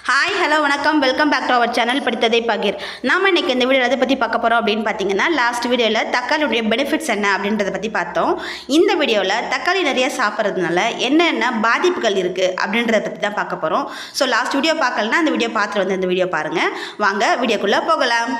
Hi hello வணக்கம் welcome back to our channel படித்ததை பகிர். நாம் இன்றைக்கி இந்த வீடியோ எதை பற்றி பார்க்க போகிறோம் அப்படின்னு பார்த்தீங்கன்னா, லாஸ்ட் வீடியோவில் தக்காளியுடைய பெனிஃபிட்ஸ் என்ன அப்படின்றத பற்றி பார்த்தோம். இந்த வீடியோவில் தக்காளி நிறைய சாப்பிட்றதுனால என்னென்ன பாதிப்புகள் இருக்குது அப்படின்றத பற்றி தான் பார்க்க போகிறோம். ஸோ லாஸ்ட் வீடியோ பார்க்கலன்னா அந்த வீடியோ பார்த்துட்டு வந்து இந்த வீடியோ பாருங்கள். வாங்க வீடியோக்குள்ளே போகலாம்.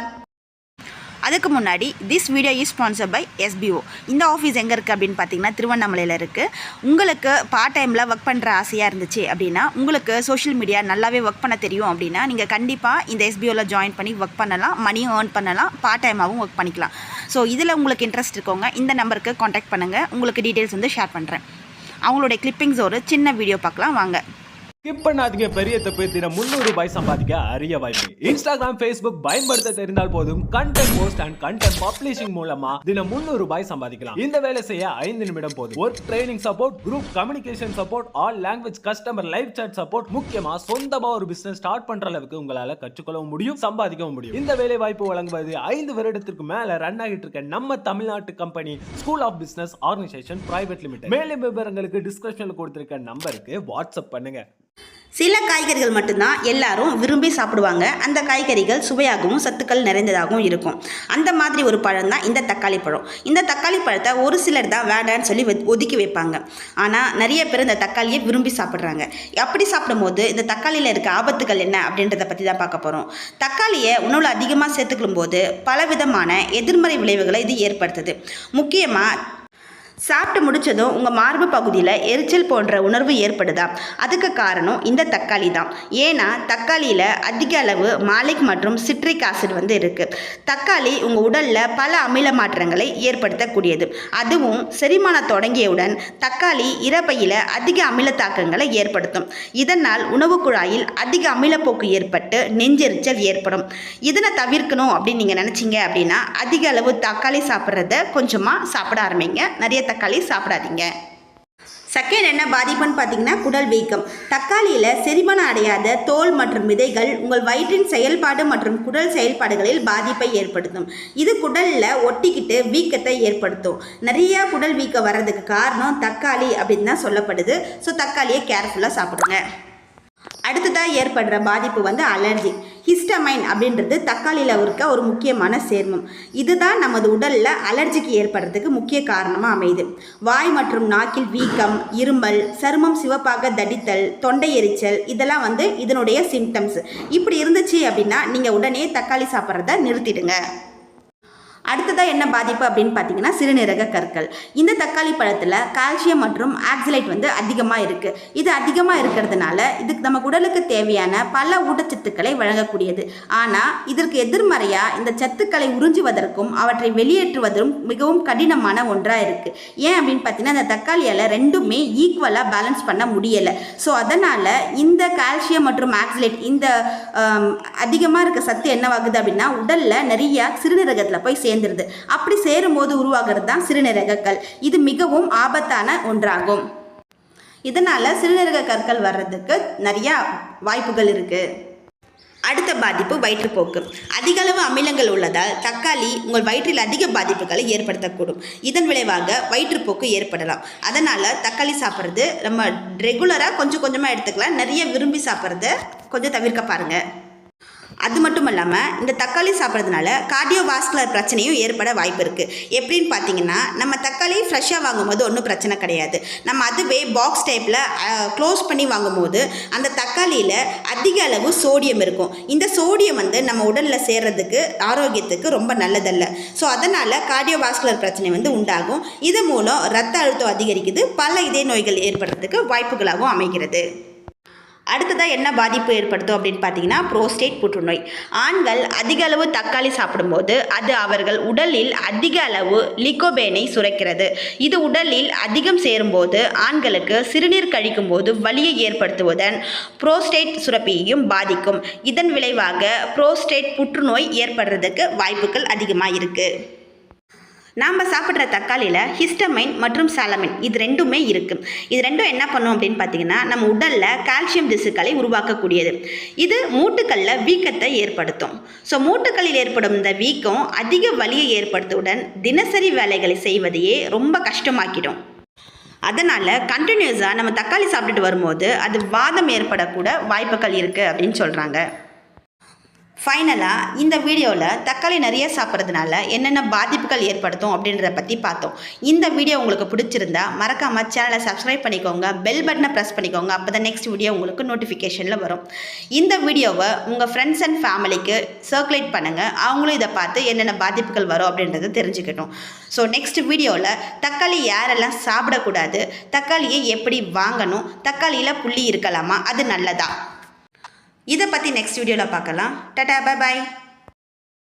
அதுக்கு முன்னாடி this video is sponsor by SBO. இந்த ஆஃபீஸ் எங்கே இருக்குது அப்படின்னு பார்த்தீங்கன்னா திருவண்ணாமலையில் இருக்குது. உங்களுக்கு பார்ட் டைமில் ஒர்க் பண்ணுற ஆசையாக இருந்துச்சு அப்படின்னா, உங்களுக்கு சோஷியல் மீடியா நல்லாவே ஒர்க் பண்ண தெரியும் அப்படின்னா, நீங்கள் கண்டிப்பாக இந்த SBOவில் ஜாயின் பண்ணி ஒர்க் பண்ணலாம், மணியும் ஏர்ன் பண்ணலாம், பார்ட் டைமாகவும் ஒர்க் பண்ணிக்கலாம். ஸோ இதில் உங்களுக்கு இன்ட்ரெஸ்ட் இருக்கவங்க இந்த நம்பருக்கு காண்டாக்ட் பண்ணுங்கள். உங்களுக்கு டீட்டெயில்ஸ் வந்து ஷேர் பண்ணுறேன். அவங்களுடைய கிளிப்பிங்ஸ் ஒரு சின்ன வீடியோ பார்க்கலாம் வாங்க. ஸ்கிப் பண்ணாதீங்க. பெரிய தப்பு. தினம் 300 ரூபாய் சம்பாதிக்க அரிய வாய்ப்பு. இன்ஸ்டாகிராம், ஃபேஸ்புக் பயன்படுத்த தெரிந்தால் போதும் content post and content publishing மூலமா தினம் 300 ரூபாய் சம்பாதிக்கலாம். இந்த வேலை செய்ய 5 நிமிடம் போதும். Work training support, group communication support, all language customer live chat support, முக்கியமா சொந்தமா ஒரு பிசினஸ் ஸ்டார்ட் பண்ற அளவுக்கு உங்களால கற்றுக்கொள்ளவும் முடியும், சம்பாதிக்கவும் முடியும். இந்த வேலை வாய்ப்பு வழங்குவது 5 வருடத்திற்கு மேல ரன் ஆகிட்டு இருக்க நம்ம தமிழ்நாட்டு company school of business organisation private limited. மேலும் விவரங்களுக்கு டிஸ்கிரிப்ஷன்ல கொடுத்திருக்க நம்பருக்கு வாட்ஸ்அப் பண்ணுங்க. சில காய்கறிகள் மட்டும்தான் எல்லாரும் விரும்பி சாப்பிடுவாங்க. அந்த காய்கறிகள் சுவையாகவும் சத்துக்கள் நிறைந்ததாகவும் இருக்கும். அந்த மாதிரி ஒரு பழம் தான் இந்த தக்காளி பழம். இந்த தக்காளி பழத்தை ஒரு சிலர் தான் வேண்டான்னு சொல்லி ஒதுக்கி வைப்பாங்க. ஆனால் நிறைய பேர் இந்த தக்காளியை விரும்பி சாப்பிட்றாங்க. அப்படி சாப்பிடும்போது இந்த தக்காளியில் இருக்க ஆபத்துகள் என்ன அப்படின்றத பற்றி தான் பார்க்க போகிறோம். தக்காளியை உணவில் அதிகமாக சேர்த்துக்கும் போது பலவிதமான எதிர்மறை விளைவுகளை இது ஏற்படுத்துது. முக்கியமாக சாப்பிட்டு முடித்ததும் உங்கள் மார்பு பகுதியில் எரிச்சல் போன்ற உணர்வு ஏற்படுதா? அதுக்கு காரணம் இந்த தக்காளி தான். ஏன்னா தக்காளியில் அதிக அளவு மாலிக் மற்றும் சிட்ரிக் ஆசிட் வந்து இருக்குது. தக்காளி உங்கள் உடலில் பல அமில மாற்றங்களை ஏற்படுத்தக்கூடியது. அதுவும் செரிமானம் தொடங்கியவுடன் தக்காளி இறப்பையில் அதிக அமில தாக்கங்களை ஏற்படுத்தும். இதனால் உணவு குழாயில் அதிக அமிலப்போக்கு ஏற்பட்டு நெஞ்செரிச்சல் ஏற்படும். இதனை தவிர்க்கணும் அப்படின்னு நீங்கள் நினச்சிங்க அப்படின்னா அதிக அளவு தக்காளி சாப்பிட்றத கொஞ்சமாக சாப்பிட ஆரம்பிங்க. நிறைய தக்காளி சாப்பிடாதீங்க. செகண்ட் என்ன பாதிப்புன்னு பார்த்தீங்கன்னா குடல் வீக்கம். தக்காளியில் செரிமானம் அடையாத தோல் மற்றும் விதைகள் உங்கள் வயிற்றின் செயல்பாடு மற்றும் குடல் செயல்பாடுகளில் பாதிப்பை ஏற்படுத்தும். இது குடலில் ஒட்டிக்கிட்டு வீக்கத்தை ஏற்படுத்தும். நிறையா குடல் வீக்கம் வர்றதுக்கு காரணம் தக்காளி அப்படின்னு தான் சொல்லப்படுது. ஸோ தக்காளியை கேர்ஃபுல்லாக சாப்பிடுங்க. அடுத்ததாக ஏற்படுற பாதிப்பு வந்து அலர்ஜி. ஹிஸ்டமைன் அப்படின்றது தக்காளியில் இருக்க ஒரு முக்கியமான சேர்மம். இதுதான் நமது உடலில் அலர்ஜிக்கு ஏற்படுறதுக்கு முக்கிய காரணமாக அமையுது. வாய் மற்றும் நாக்கில் வீக்கம், இருமல், சருமம் சிவப்பாக தடித்தல், தொண்டை எரிச்சல் இதெல்லாம் வந்து இதனுடைய சிம்டம்ஸ். இப்படி இருந்துச்சு அப்படின்னா நீங்கள் உடனே தக்காளி சாப்பிட்றத நிறுத்திடுங்க. அடுத்ததாக என்ன பாதிப்பு அப்படின்னு பார்த்தீங்கன்னா சிறுநீரக கற்கள். இந்த தக்காளி பழத்தில் கால்சியம் மற்றும் ஆக்சலைட் வந்து அதிகமாக இருக்குது. இது அதிகமாக இருக்கிறதுனால இதுக்கு நம்ம உடலுக்கு தேவையான பல ஊட்டச்சத்துக்களை வழங்கக்கூடியது. ஆனால் இதற்கு எதிர்மறையாக இந்த சத்துக்களை உறிஞ்சுவதற்கும் அவற்றை வெளியேற்றுவதும் மிகவும் கடினமான ஒன்றாக இருக்குது. ஏன் அப்படின்னு பார்த்தீங்கன்னா இந்த தக்காளியால் ரெண்டுமே ஈக்குவலாக பேலன்ஸ் பண்ண முடியலை. ஸோ அதனால் இந்த கால்சியம் மற்றும் ஆக்சலைட் இந்த அதிகமாக இருக்க சத்து என்னவாகுது அப்படின்னா உடலில் நிறைய சிறுநீரகத்தில் போய் சேர்ந்துருது. அப்படி சேரும்போது உருவாகிறது தான் சிறுநீரக கல். இது மிகவும் ஆபத்தான ஒன்றாகும். இதனால் சிறுநீரக கற்கள் வர்றதுக்கு நிறையா வாய்ப்புகள் இருக்குது. அடுத்த பாதிப்பு வயிற்றுப்போக்கு. அதிக அளவு அமிலங்கள் உள்ளதால் தக்காளி உங்கள் வயிற்றில் அதிக பாதிப்புகளை ஏற்படுத்தக்கூடும். இதன் விளைவாக வயிற்றுப்போக்கு ஏற்படலாம். அதனால் தக்காளி சாப்பிட்றது நம்ம ரெகுலராக கொஞ்சம் கொஞ்சமாக எடுத்துக்கலாம். நிறைய விரும்பி சாப்பிட்றத கொஞ்சம் தவிர்க்க பாருங்கள். அது மட்டும் இல்லாமல் இந்த தக்காளி சாப்பிட்றதுனால கார்டியோவாஸ்குலர் பிரச்சனையும் ஏற்பட வாய்ப்பு இருக்குது. எப்படின்னு பார்த்தீங்கன்னா நம்ம தக்காளி ஃப்ரெஷ்ஷாக வாங்கும்போது ஒன்றும் பிரச்சனை கிடையாது. நம்ம அதுவே பாக்ஸ் டைப்பில் க்ளோஸ் பண்ணி வாங்கும்போது அந்த தக்காளியில் அதிக அளவு சோடியம் இருக்கும். இந்த சோடியம் வந்து நம்ம உடலில் சேர்றதுக்கு ஆரோக்கியத்துக்கு ரொம்ப நல்லதல்ல. ஸோ அதனால் கார்டியோவாஸ்குலர் பிரச்சனை வந்து உண்டாகும். இது மூலம் இரத்த அழுத்தம் அதிகரிக்குது. பல இதய நோய்கள் ஏற்படுறதுக்கு வாய்ப்புகளாகவும் அமைகிறது. அடுத்ததாக என்ன பாதிப்பு ஏற்படுத்தும் அப்படின்னு பார்த்தீங்கன்னா புரோஸ்டேட் புற்றுநோய். ஆண்கள் அதிக அளவு தக்காளி சாப்பிடும்போது அது அவர்கள் உடலில் அதிக அளவு லிகோபேனை சுரக்கிறது. இது உடலில் அதிகம் சேரும்போது ஆண்களுக்கு சிறுநீர் கழிக்கும் போது வலியை ஏற்படுத்துவதுடன் புரோஸ்டேட் சுரப்பியையும் பாதிக்கும். இதன் விளைவாக புரோஸ்டேட் புற்றுநோய் ஏற்படுறதுக்கு வாய்ப்புகள் அதிகமாக இருக்குது. நாம் சாப்பிட்ற தக்காளியில் ஹிஸ்டமைன் மற்றும் சாலமைன் இது ரெண்டுமே இருக்குது. இது ரெண்டும் என்ன பண்ணும் அப்படின்னு பார்த்தீங்கன்னா நம்ம உடலில் கால்சியம் திசுக்களை உருவாக்கக்கூடியது. இது மூட்டுக்களில் வீக்கத்தை ஏற்படுத்தும். ஸோ மூட்டுக்களில் ஏற்படும் இந்த வீக்கம் அதிக வலியை ஏற்படுத்துவதுடன் தினசரி வேலைகளை செய்வதையே ரொம்ப கஷ்டமாக்கிடும். அதனால் கண்டினியூஸாக நம்ம தக்காளி சாப்பிட்டுட்டு வரும்போது அது வாதம் ஏற்படக்கூட வாய்ப்புகள் இருக்குது அப்படின்னு சொல்கிறாங்க. ஃபைனலாக இந்த வீடியோவில் தக்காளி நிறைய சாப்பிட்றதுனால என்னென்ன பாதிப்புகள் ஏற்படுத்தும் அப்படின்றத பற்றி பார்த்தோம். இந்த வீடியோ உங்களுக்கு பிடிச்சிருந்தா மறக்காமல் சேனலை சப்ஸ்கிரைப் பண்ணிக்கோங்க, பெல் பட்டனை ப்ரெஸ் பண்ணிக்கோங்க. அப்போ தான் நெக்ஸ்ட் வீடியோ உங்களுக்கு நோட்டிஃபிகேஷனில் வரும். இந்த வீடியோவை உங்கள் ஃப்ரெண்ட்ஸ் அண்ட் ஃபேமிலிக்கு சர்க்குலேட் பண்ணுங்கள். அவங்களும் இதை பார்த்து என்னென்ன பாதிப்புகள் வரும் அப்படின்றத தெரிஞ்சுக்கட்டும். ஸோ நெக்ஸ்ட் வீடியோவில் தக்காளி யாரெல்லாம் சாப்பிடக்கூடாது, தக்காளியை எப்படி வாங்கணும், தக்காளியில் புள்ளி இருக்கலாமா, அது நல்லதா, இதை பற்றி நெக்ஸ்ட் வீடியோவில் பார்க்கலாம். Tata, bye bye.